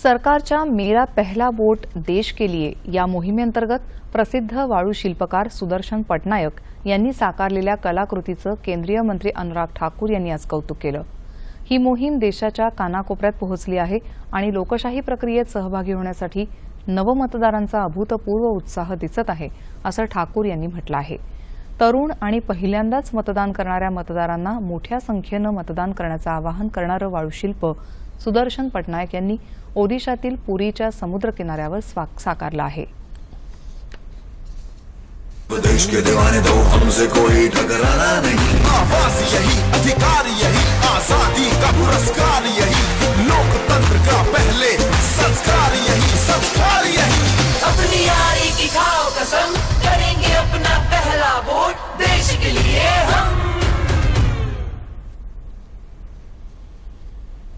सरकारच्या मेरा पहला वोट देश के लिए या मोहिमेअंतर्गत प्रसिद्ध वाळू शिल्पकार सुदर्शन पटनायक यांनी साकारलेल्या कलाकृतीचं केंद्रीय मंत्री अनुराग ठाकूर यांनी आज कौतुक केलं। ही मोहीम देशाच्या कानाकोपऱ्यात पोहोचली आहे आणि लोकशाही प्रक्रियेत सहभागी होण्यासाठी नवमतदारांचा अभूतपूर्व उत्साह दिसत आहे, असं ठाकूर यांनी म्हटलं आहे। तरुण आणि पहिल्यांदाच मतदान करणाऱ्या मतदारांना मोठ्या संख्येनं मतदान करण्याचं आवाहन करणारं वाळूशिल्प सुदर्शन पटनायक यांनी ओदिशातील पुरीच्या समुद्र किनाऱ्यावर साकारलं आहे। देश के दीवाने दो हमसे कोई टकराना नहीं, आवाज यही, अधिकार यही, आजादी का पुरस्कार यही।